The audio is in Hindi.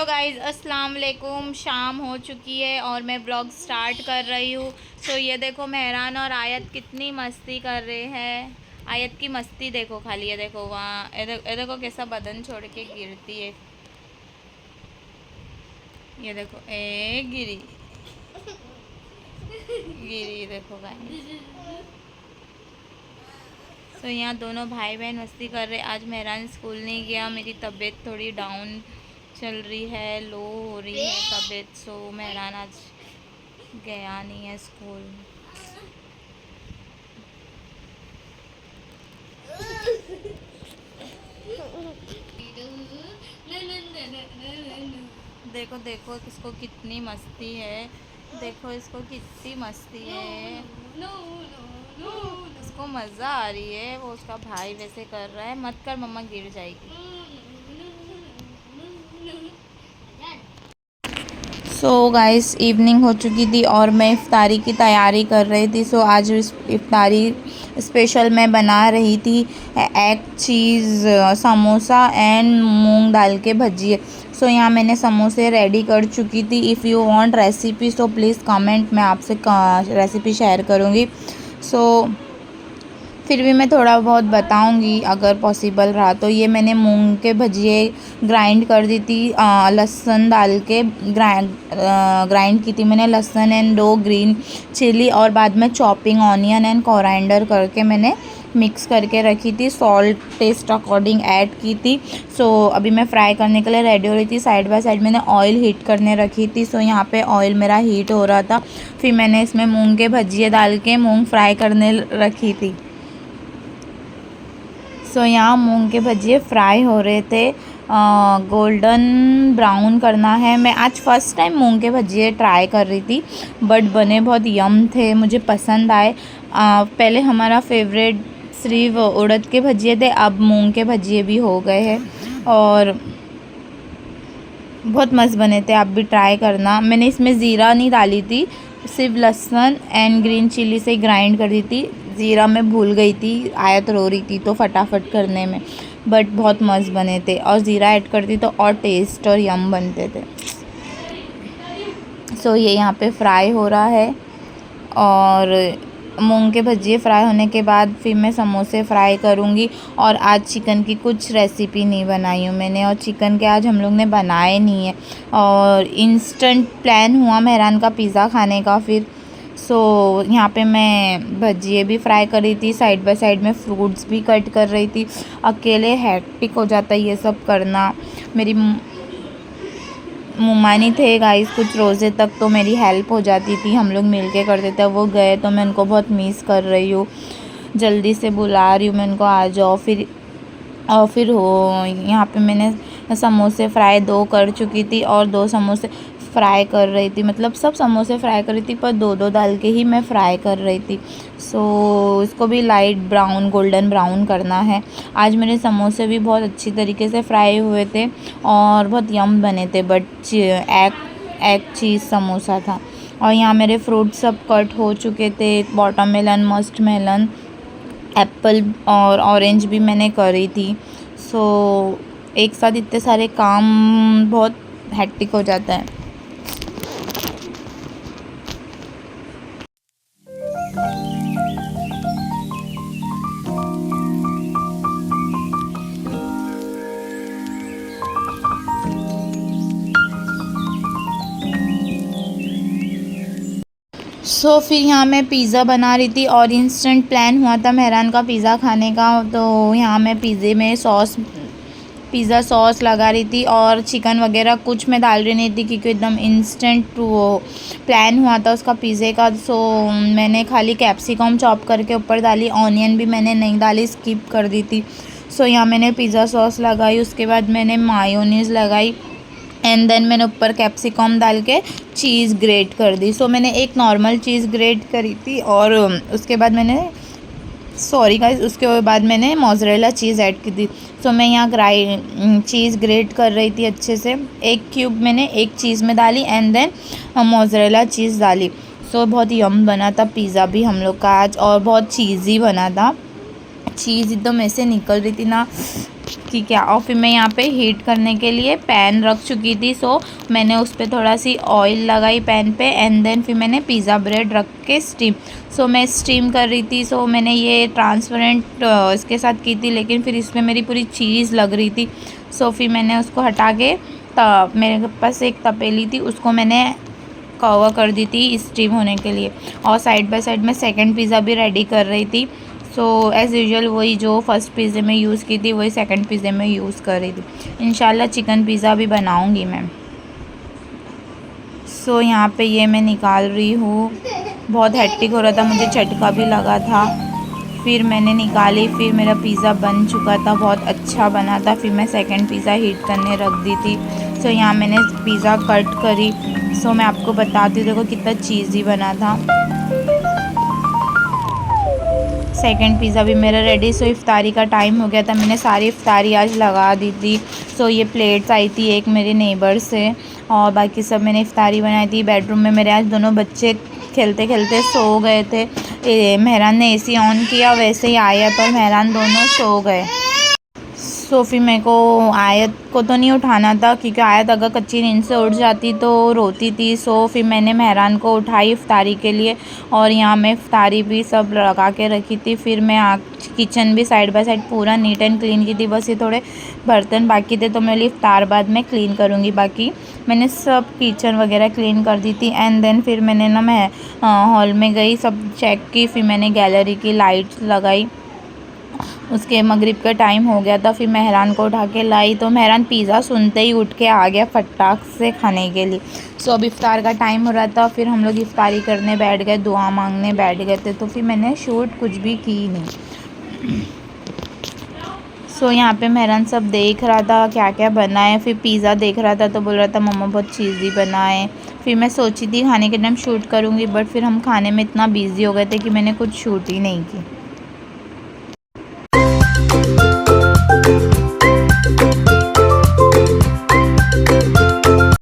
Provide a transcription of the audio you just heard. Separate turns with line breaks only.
हेलो गाइस, अस्सलाम वालेकुम। शाम हो चुकी है और मैं ब्लॉग स्टार्ट कर रही हूँ। सो ये देखो, मेहरान और आयत कितनी मस्ती कर रहे हैं। आयत की मस्ती देखो खाली। ये देखो वहाँ, ये देखो कैसा बदन छोड़ के गिरती है। ये देखो, ए गिरी गिरी, देखो गाइस। सो यहाँ दोनों भाई बहन मस्ती कर रहे। आज मेहरान स्कूल नहीं गया, मेरी तबीयत थोड़ी डाउन चल रही है, लो हो रही है तबीयत। सो मेहरान आज गया नहीं है स्कूल। देखो देखो इसको कितनी मस्ती है, देखो इसको कितनी मस्ती है। इसको मज़ा आ रही है। वो उसका भाई वैसे कर रहा है, मत कर मम्मा गिर जाएगी। सो गाइस, इवनिंग हो चुकी थी और मैं इफ्तारी की तैयारी कर रही थी। सो आज इफ्तारी स्पेशल मैं बना रही थी एग चीज़ समोसा एंड मूंग दाल के भजिए। सो यहाँ मैंने समोसे रेडी कर चुकी थी। If you want recipe so please comment, मैं आपसे रेसिपी शेयर करूँगी। सो फिर भी मैं थोड़ा बहुत बताऊंगी अगर पॉसिबल रहा तो। ये मैंने मूंग के भजिए ग्राइंड कर दी थी, लहसुन डाल के ग्राइंड की थी मैंने, लहसुन एंड 2 ग्रीन चिली, और बाद में चॉपिंग ऑनियन एंड कोरिएंडर करके मैंने मिक्स करके रखी थी। सॉल्ट टेस्ट अकॉर्डिंग ऐड की थी। सो अभी मैं फ्राई करने के लिए रेडी हो रही थी। साइड बाय साइड मैंने ऑयल हीट करने रखी थी। सो यहाँ पे ऑयल मेरा हीट हो रहा था। फिर मैंने इसमें मूंग के भजिए डाल के मूंग फ्राई करने रखी थी। सो यहाँ मूंग के भजिए फ्राई हो रहे थे, गोल्डन ब्राउन करना है। मैं आज फ़र्स्ट टाइम मूंग के भजिए ट्राई कर रही थी, बट बने बहुत यम थे, मुझे पसंद आए। पहले हमारा फेवरेट सिर्फ उड़द के भजिए थे, अब मूंग के भजिए भी हो गए हैं और बहुत मस्त बने थे। आप भी ट्राई करना। मैंने इसमें ज़ीरा नहीं डाली थी, सिर्फ लहसुन एंड ग्रीन चिली से ग्राइंड कर दी थी। ज़ीरा मैं भूल गई थी, आयत रो रही थी तो फटाफट करने में, बट बहुत मस्त बने थे। और ज़ीरा ऐड करती तो और टेस्ट और यम बनते थे। सो ये यहाँ पे फ्राई हो रहा है और मूंग के भजिए फ्राई होने के बाद फिर मैं समोसे फ्राई करूँगी। और आज चिकन की कुछ रेसिपी नहीं बनाई हूँ मैंने, और चिकन के आज हम लोग ने बनाए नहीं है। और इंस्टेंट प्लान हुआ मेहरान का पिज़्ज़ा खाने का फिर। सो यहाँ पे मैं भजिए भी फ्राई कर रही थी, साइड बाय साइड में फ्रूट्स भी कट कर रही थी। अकेले हैक्टिक हो जाता है ये सब करना। मेरी मुमानी थे गाइस कुछ रोज़े तक, तो मेरी हेल्प हो जाती थी, हम लोग मिल के करते थे। वो गए तो मैं उनको बहुत मिस कर रही हूँ, जल्दी से बुला रही हूँ मैं उनको, आ जाओ फिर। और फिर हो यहाँ पे मैंने समोसे फ्राई 2 कर चुकी थी और 2 समोसे फ्राई कर रही थी, मतलब सब समोसे फ्राई कर रही थी पर 2-2 डाल के ही मैं फ्राई कर रही थी। सो इसको भी लाइट ब्राउन गोल्डन ब्राउन करना है। आज मेरे समोसे भी बहुत अच्छी तरीके से फ्राई हुए थे और बहुत यम बने थे, बट एग चीज़ समोसा था। और यहाँ मेरे फ्रूट सब कट हो चुके थे, वाटरमेलन, मस्ट मेलन, एप्पल और ऑरेंज भी मैंने करी थी। सो एक साथ इतने सारे काम बहुत हेक्टिक हो जाता है। सो फिर यहाँ मैं पिज़्ज़ा बना रही थी और इंस्टेंट प्लान हुआ था मेहरान का पिज़्ज़ा खाने का। तो यहाँ मैं पिज़्ज़े में पिज़्ज़ा सॉस लगा रही थी और चिकन वगैरह कुछ मैं डाल रही नहीं थी क्योंकि एकदम इंस्टेंट वो प्लान हुआ था उसका पिज़्ज़े का। सो मैंने खाली कैप्सिकम चॉप करके ऊपर डाली, ऑनियन भी मैंने नहीं डाली, स्किप कर दी थी। सो यहाँ मैंने पिज़्ज़ा सॉस लगाई, उसके बाद मैंने मायोनीज़ लगाई एंड देन मैंने ऊपर कैप्सिकम डाल के चीज़ ग्रेट कर दी। सो मैंने एक नॉर्मल चीज़ ग्रेट करी थी और उसके बाद मैंने उसके बाद मैंने मोज़रेला चीज़ ऐड की थी। सो मैं यहाँ चीज़ ग्रेट कर रही थी अच्छे से। एक क्यूब मैंने एक चीज़ में डाली एंड देन मोज़रेला चीज़ डाली। सो बहुत यम बना था पिज़्ज़ा भी हम लोग का आज, और बहुत चीज़ी बना था। चीज़ एकदम ऐसे निकल रही थी ना, ठीक है। और फिर मैं यहाँ पे हीट करने के लिए पैन रख चुकी थी। सो मैंने उस पर थोड़ा सी ऑयल लगाई पैन पे एंड देन फिर मैंने पिज़्ज़ा ब्रेड रख के स्टीम। सो मैं स्टीम कर रही थी। सो मैंने ये ट्रांसपेरेंट इसके साथ की थी, लेकिन फिर इसमें मेरी पूरी चीज़ लग रही थी। सो फिर मैंने उसको हटा के मेरे पास एक तपेली थी, उसको मैंने कवर कर दी थी स्टीम होने के लिए। और साइड बाय साइड मैं सेकंड पिज़्ज़ा भी रेडी कर रही थी। सो एज़ यूजुअल वही जो फर्स्ट पिज़्ज़े में यूज़ की थी वही सेकंड पिज़्ज़े में यूज़ कर रही थी। इंशाल्लाह चिकन पिज़्ज़ा भी बनाऊंगी मैं। सो यहाँ पे ये मैं निकाल रही हूँ। बहुत हेक्टिक हो रहा था, मुझे झटका भी लगा था। फिर मैंने निकाली, फिर मेरा पिज़्ज़ा बन चुका था, बहुत अच्छा बना था। फिर मैं सेकंड पिज़्ज़ा हीट करने रख दी थी। सो यहाँ मैंने पिज़्ज़ा कट करी। सो मैं आपको बताती हूँ, देखो कितना चीज़ी बना था। सेकंड पिज़्ज़ा भी मेरा रेडी। सो इफ्तारी का टाइम हो गया था, मैंने सारी इफ्तारी आज लगा दी थी। सो ये प्लेट्स आई थी एक मेरे नेबर से और बाकी सब मैंने इफ्तारी बनाई थी। बेडरूम में मेरे आज दोनों बच्चे खेलते खेलते सो गए थे। मेहरान ने एसी ऑन किया, वैसे ही आयत और मेहरान दोनों सो गए। सो फिर मेरे को आयत को तो नहीं उठाना था, क्योंकि आयत अगर कच्ची नींद से उठ जाती तो रोती थी। सो फिर मैंने मेहरान को उठाई इफ्तारी के लिए और यहाँ मैं इफ्तारी भी सब लगा के रखी थी। फिर मैं किचन भी साइड बाय साइड पूरा नीट एंड क्लीन की थी। बस ये थोड़े बर्तन बाकी थे तो मैं इफ्तार बाद में क्लीन करूँगी। बाकी मैंने सब किचन वगैरह क्लीन कर दी थी एंड देन फिर मैंने ना मैं हॉल में गई, सब चेक की। फिर मैंने गैलरी की लाइट्स लगाई। उसके मगरिब का टाइम हो गया था। फिर मेहरान को उठा के लाई तो मेहरान पिज़्ज़ा सुनते ही उठ के आ गया फटाक से खाने के लिए। सो अब इफ्तार का टाइम हो रहा था, फिर हम लोग इफ्तारी करने बैठ गए, दुआ मांगने बैठ गए थे। तो फिर मैंने शूट कुछ भी की नहीं। सो यहाँ पे मेहरान सब देख रहा था क्या क्या बना है। फिर पिज़्ज़ा देख रहा था तो बोल रहा था मम्मा बहुत चीज़ी बना है। फिर मैं सोची थी खाने के टाइम शूट करूँगी, बट फिर हम खाने में इतना बिज़ी हो गए थे कि मैंने कुछ शूट ही नहीं की।